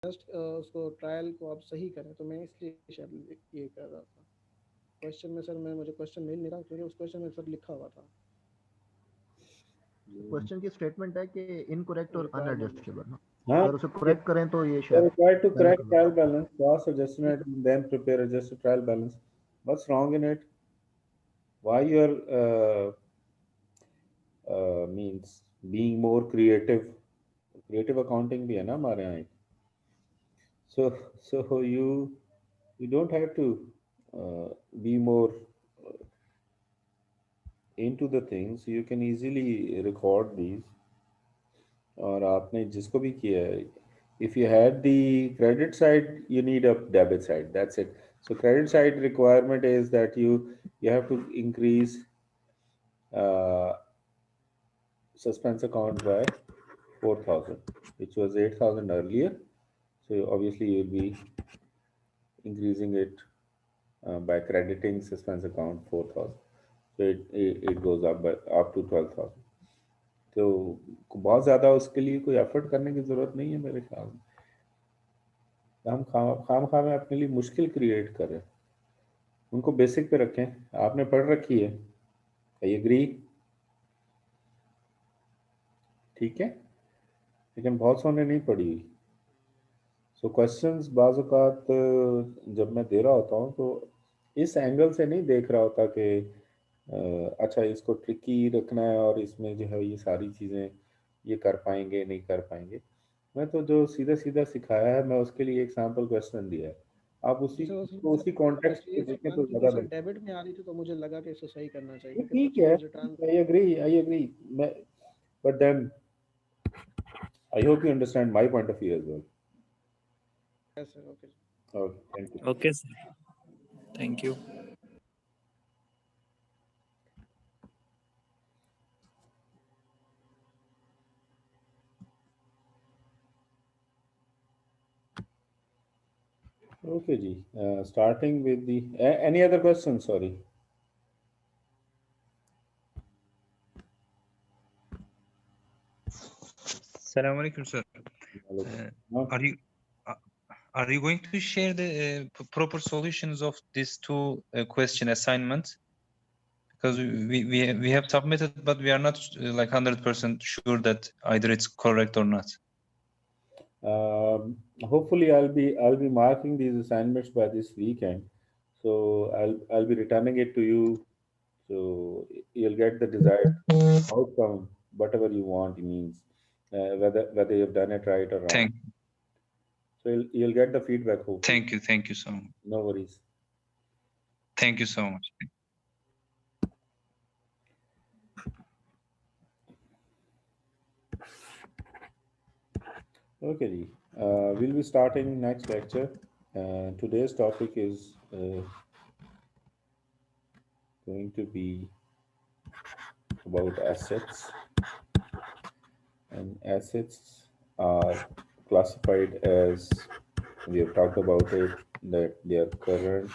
Just उसको trial को आप सही करें, तो मैं इसलिए शायद ये कर रहा था। क्वेश्चन में सर मैं मुझे क्वेश्चन मिल नहीं रहा क्योंकि उस क्वेश्चन में सर लिखा हुआ था क्वेश्चन की स्टेटमेंट है कि इनकरेक्ट और रिक्वायरमेंट। अनएडजस्टेबल ना, हाँ, अगर उसे करेक्ट करें तो ये they're शायद required to हेल्प correct करना trial पड़ता है। balance, cross adjustment, and then prepare adjusted trial balance. What's wrong in it? Why you're means being more creative? Creative accounting भी है ना हमारे यहाँ एक. So you don't have to be more into the things. You can easily record these. और आपने जिसको भी किया है, if you had the credit side, you need a debit side. That's it. So credit side requirement is that you have to increase uh, suspense account by 4,000, which was 8,000 earlier. So obviously you'll be increasing it by crediting suspense account 4,000. So it goes up by up to 12,000. तो बहुत ज़्यादा उसके लिए कोई effort करने की ज़रूरत नहीं है मेरे ख्याल में। हम खाम खा में अपने लिए मुश्किल क्रिएट कर रहे हैं। उनको बेसिक पे रखें। आपने पढ़ रखी है, आई एग्री, ठीक है, लेकिन बहुत सौ ने नहीं पढ़ी हुई। सो क्वेश्चंस बाज़ औक़ात जब मैं दे रहा होता हूँ तो इस एंगल से नहीं देख रहा होता कि अच्छा इसको ट्रिकी रखना है और इसमें जो है ये सारी चीज़ें ये कर पाएंगे नहीं कर पाएंगे। मैं तो जो सीधा सीधा सिखाया है मैं उसके लिए एग्जाम्पल क्वेश्चन दिया है, आप जी उसी सर, उसमें को उसी कॉन्टेक्स्ट एक्चुअली पे ये सब देखें तो क्वांटिटी ज़्यादा सर बेहतर। डेबिट में आ रही थी तो मुझे लगा कि इसे सही करना चाहिए ये क्योंकि ठीक बच्चों है, को रिटर्न। आई एग्री, मैं but then I hope you understand my point of view as well. Yes sir, okay. Okay, thank you. Okay, sir. Thank you. Okay ji, starting with the any other question, sorry. Assalamu alaikum, sir. Are you uh, are you going to share the proper solutions of these two question assignments? Because we have submitted, but we are not like 100% sure that either it's correct or not. Hopefully I'll be marking these assignments by this weekend, so I'll be returning it to you, so you'll get the desired outcome, whatever you want. It means whether you've done it right or wrong. Thank So you'll get the feedback hopefully. thank you so much. No worries. Thank you so much. Okay, Ji. We'll be starting next lecture. Today's topic is going to be about assets, and assets are classified as, we have talked about it, that they are current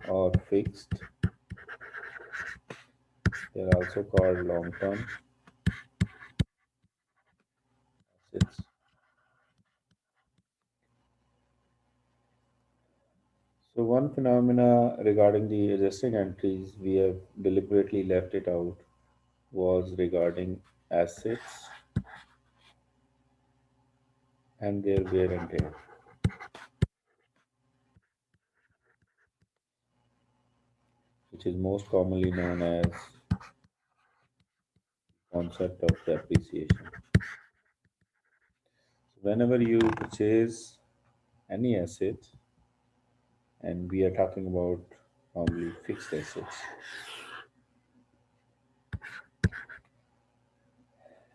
or fixed. They are also called long-term assets. So one phenomena regarding the adjusting entries, we have deliberately left it out, was regarding assets and their wear and tear, which is most commonly known as concept of depreciation. So whenever you purchase any asset, and we are talking about normally fixed assets,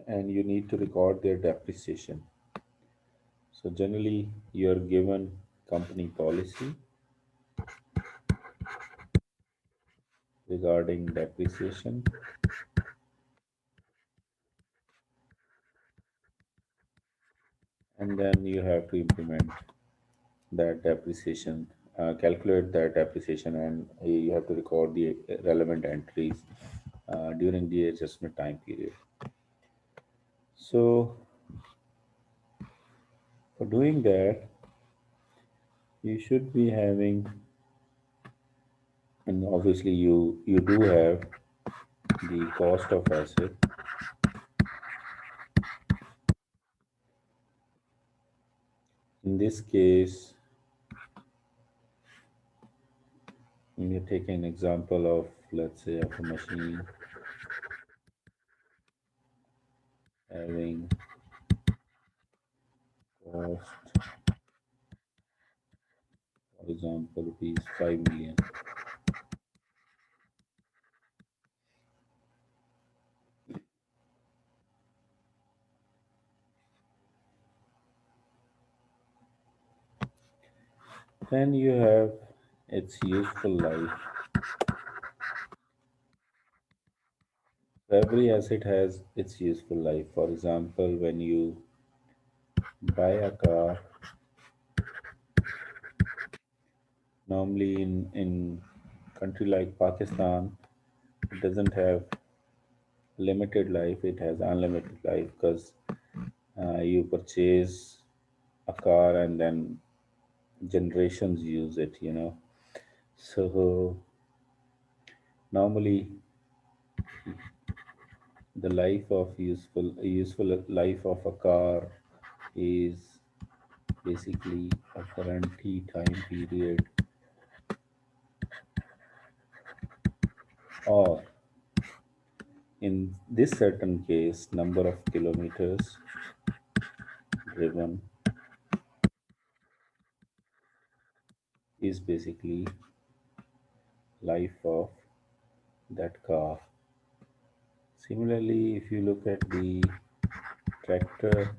and you need to record their depreciation. So generally you are given company policy regarding depreciation, and then you have to implement that depreciation, calculate that depreciation, and you have to record the relevant entries during the adjustment time period. So For doing that, you should be having, and obviously you do have the cost of asset. In this case, let me take an example of, let's say, of a machine having cost, for example, rupees 5 million. Then you have its useful life. Every asset has its useful life. For example, when you buy a car, normally in country like Pakistan, it doesn't have limited life, it has unlimited life because you purchase a car and then generations use it, you know. So normally the life of useful life of a car is basically a guarantee time period, or in this certain case number of kilometers driven is basically life of that car. Similarly, if you look at the tractor,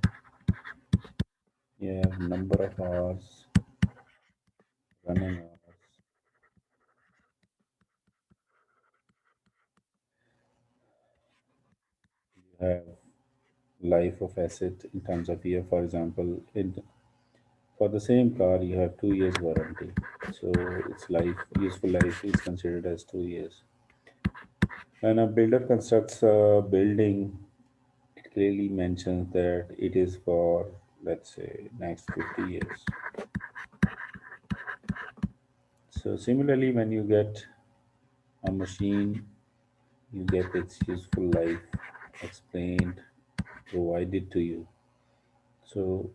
you have number of hours, running hours, you have life of asset in terms of year. For example, for the same car, you have 2 years warranty. So its life, useful life is considered as 2 years. When a builder constructs a building, it clearly mentions that it is for, let's say, next 50 years. So similarly, when you get a machine, you get its useful life explained, provided to you. So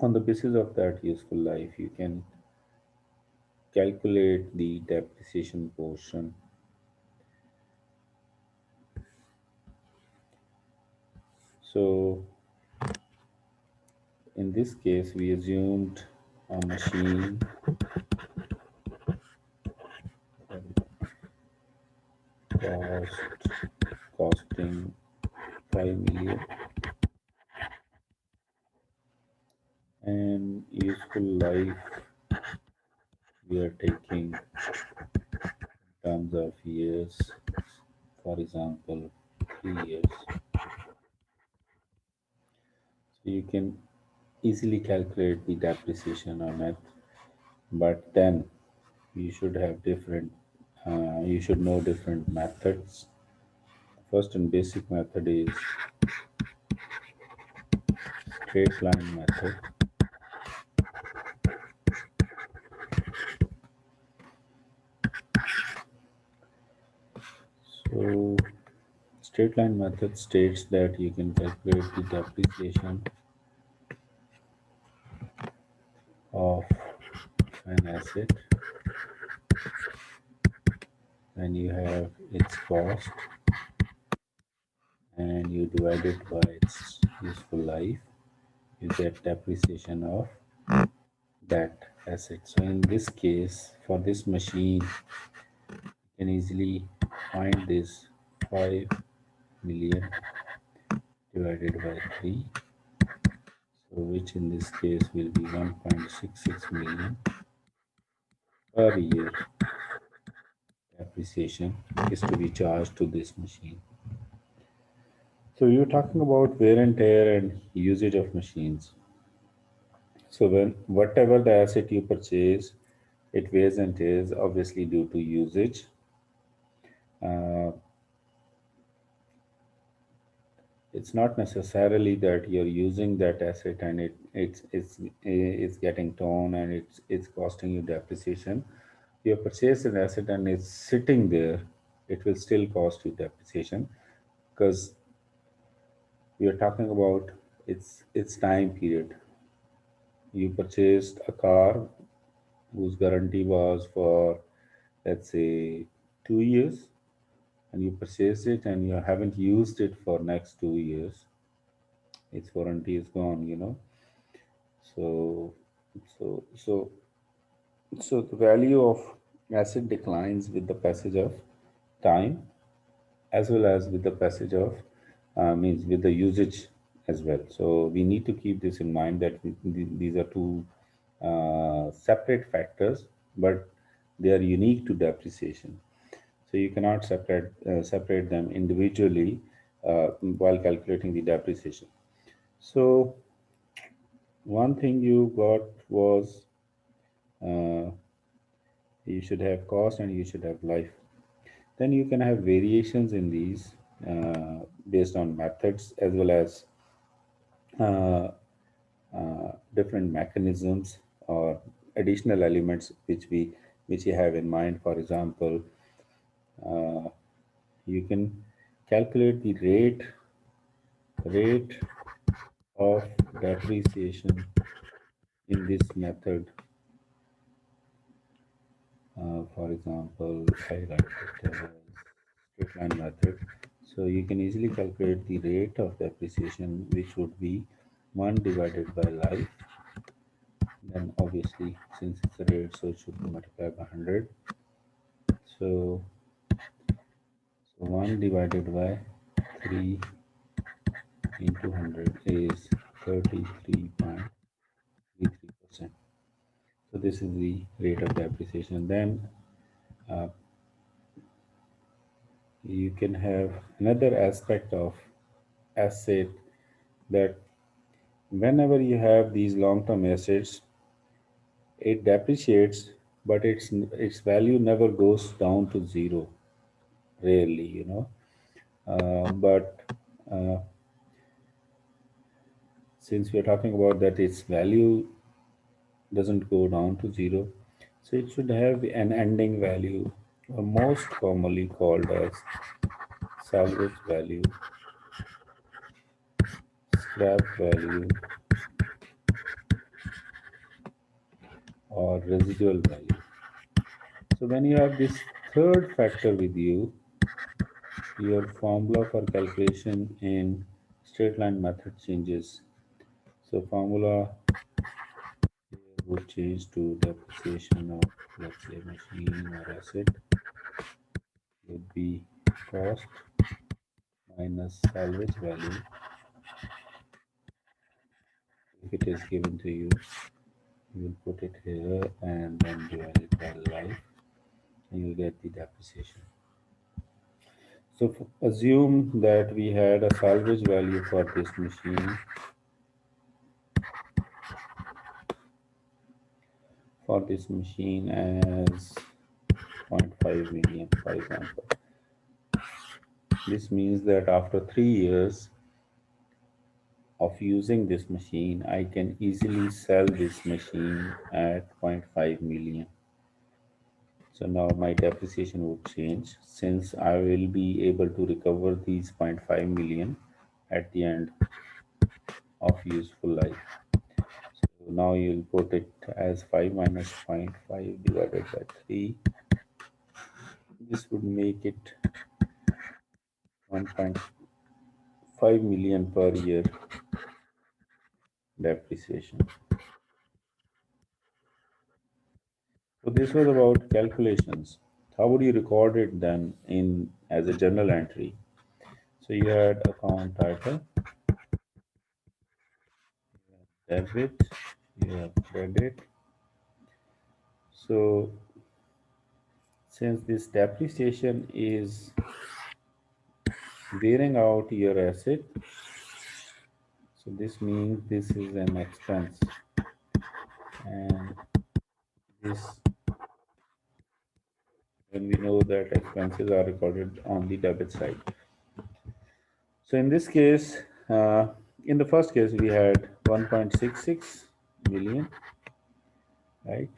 on the basis of that useful life, you can calculate the depreciation portion. So in this case, we assumed a machine cost costing 5 million and useful life we are taking in terms of years, for example 3 years. So you can easily calculate the depreciation on it, but then you should have different you should know different methods. First and basic method is straight line method. So straight line method states that you can calculate the depreciation of an asset when you have its cost and you divide it by its useful life, you get depreciation of that asset. So in this case, for this machine, you can easily find this 5 million divided by 3, so which in this case will be 1.66 million per year depreciation is to be charged to this machine. So you're talking about wear and tear and usage of machines. So when whatever the asset you purchase, it wears and tears obviously due to usage. Uh, it's not necessarily that you're using that asset and it's getting torn and it's costing you depreciation. You have purchased an asset and it's sitting there, it will still cost you depreciation, because we are talking about its time period. You purchased a car whose guarantee was for, let's say, 2 years, and you purchased it and you haven't used it for next 2 years, its warranty is gone. So, so so the value of asset declines with the passage of time, as well as with the passage of means with the usage as well. So we need to keep this in mind that these are two separate factors, but they are unique to depreciation. So you cannot separate them individually while calculating the depreciation. So one thing you got was uh, you should have cost and you should have life. Then you can have variations in these based on methods, as well as uh, different mechanisms or additional elements which you have in mind. For example, uh, you can calculate the rate of depreciation in this method. For example, I write it as straight line method. So you can easily calculate the rate of depreciation, which would be 1 divided by life. Then obviously, since it's a rate, so it should be multiplied by 100. So, 1 divided by 3 into 100 is 33.33%. So this is the rate of depreciation. Then uh, you can have another aspect of asset, that whenever you have these long-term assets, it depreciates, but its value never goes down to zero. Rarely. But since we are talking about that its value doesn't go down to zero, so it should have an ending value, or most commonly called as salvage value, scrap value, or residual value. So when you have this third factor with you, your formula for calculation in straight line method changes. So formula would change to depreciation of, let's say, machine or asset would be cost minus salvage value. If it is given to you, you will put it here and then divide it by life, and you'll get the depreciation. So assume that we had a salvage value for this machine as 0.5 million, for example. This means that after 3 years of using this machine, I can easily sell this machine at 0.5 million. So now my depreciation would change, since I will be able to recover these 0.5 million at the end of useful life. So now you'll put it as 5 minus 0.5 divided by 3. This would make it 1.5 million per year depreciation. So this was about calculations. How would you record it then in as a journal entry? So you had account title, debit, you have credit. So since this depreciation is wearing out your asset, so this means this is an expense, and this, when we know that expenses are recorded on the debit side. So in this case, in the first case, we had 1.66 million, right?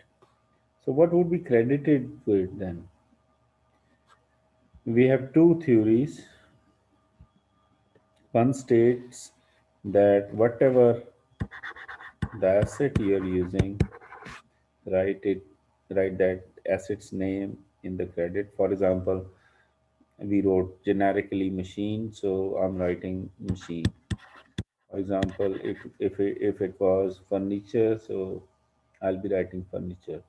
So what would be credited to it then? We have two theories. One states that whatever the asset you're using, write it, write that asset's name in the credit. For example, we wrote generically machine, so I'm writing machine. For example, if it was furniture, so I'll be writing furniture.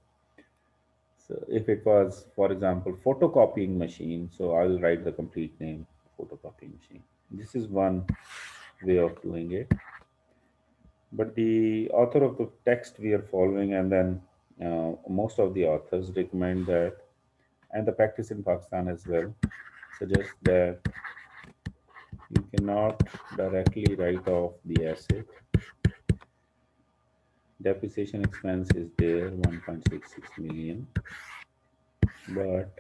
So if it was, for example, photocopying machine, so I'll write the complete name, photocopying machine. This is one way of doing it. But the author of the text we are following, and then most of the authors recommend that, and the practice in Pakistan as well, suggests that you cannot directly write off the asset. Depreciation expense is there, 1.66 million, but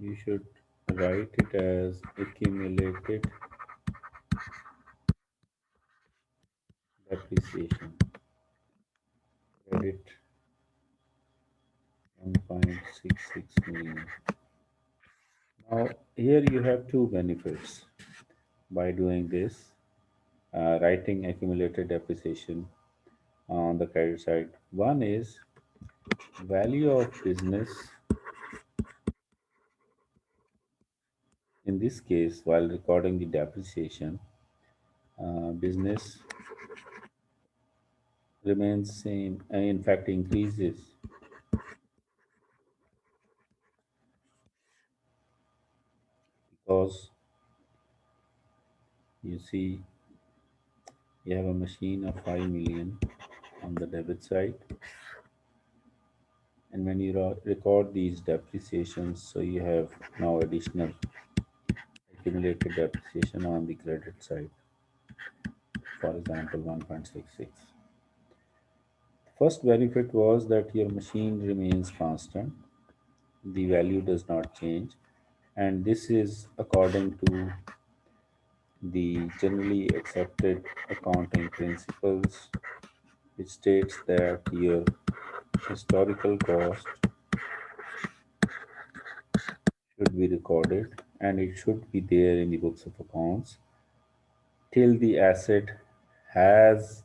you should write it as accumulated depreciation credit 1.66 million. Now, here you have two benefits by doing this, writing accumulated depreciation on the credit side. One is value of business. In this case, while recording the depreciation, business remains same, in fact increases, because you see you have a machine of 5 million on the debit side, and when you record these depreciations, so you have now additional accumulated depreciation on the credit side, for example 1.66. First benefit was that your machine remains constant, the value does not change, and this is according to the generally accepted accounting principles, which states that your historical cost should be recorded and it should be there in the books of accounts till the asset has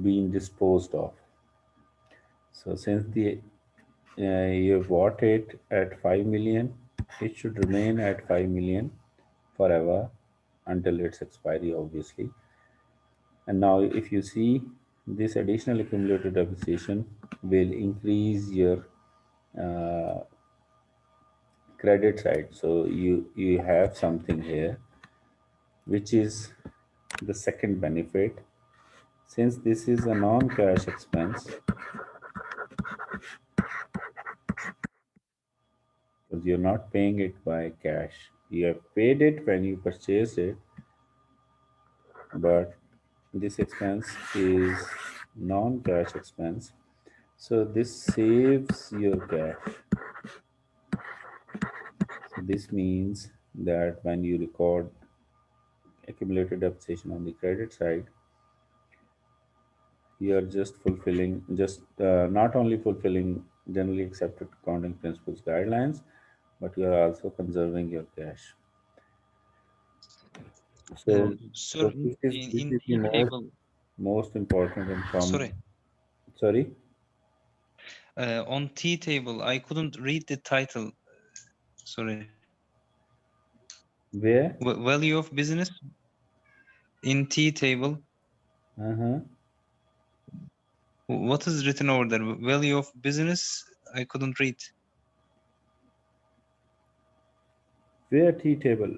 been disposed of. So since the you bought it at 5 million, it should remain at 5 million forever until its expiry, obviously. And now, if you see, this additional accumulated depreciation will increase your uh, credit side. So you have something here, which is the second benefit. Since this is a non-cash expense, because you're not paying it by cash, you have paid it when you purchased it, but this expense is non-cash expense. So this saves your cash. So this means that when you record accumulated depreciation on the credit side, you are just fulfilling, just not only fulfilling generally accepted accounting principles guidelines, but you are also conserving your cash. So, Sir, so this in is the T table, most important and common. sorry, Sorry, on T table, I couldn't read the title. Sorry, where? value of business in T table. Uh-huh. What is written over there? Value of business? I couldn't read. Where T table?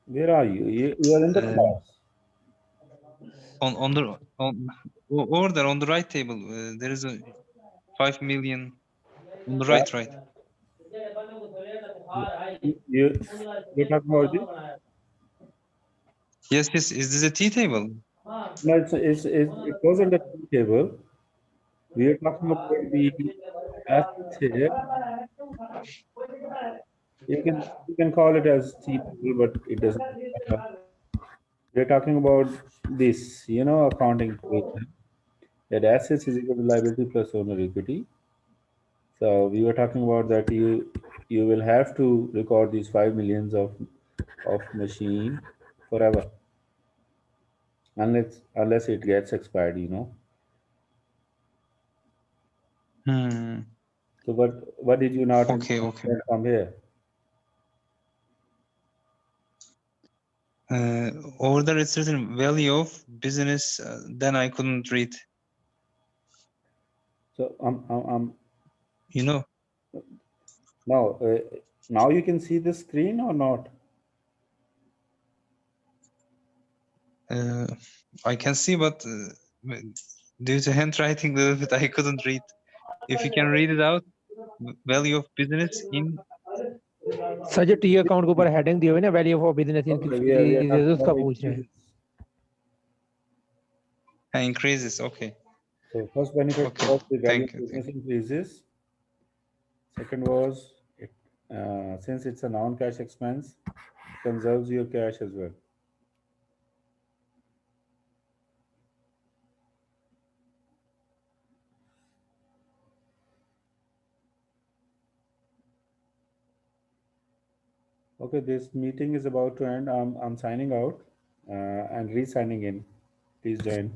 Where are you? You are in the Um, class. on the over there on the right table, there is a 5 million on the Yeah. right. You're talking about this? Yes. Is this a T table? No, it wasn't a T table. We are talking about the assets here. You can call it as T table, but it doesn't matter. We're talking about this, accounting equation, that assets is equal to liability plus owner equity. So we were talking about that you will have to record these 5 millions of machine forever, unless it gets expired. Hmm. So what did you not Okay. understand from here? Over there is certain value of business. Then I couldn't read. So You know. now you can see the screen or not? I can see, but due to handwriting a little bit, I couldn't read. If you can read it out, value of business in. Sir जो T account के ऊपर heading दी हुई है ना value of business Okay, उसका पूछ रहे हैं Increases. Okay. So first benefit Okay. was the value Thank of you. business increases. Second was since it's a non-cash expense, conserves your cash as well. Okay, this meeting is about to end. I'm signing out and re-signing in. Please join.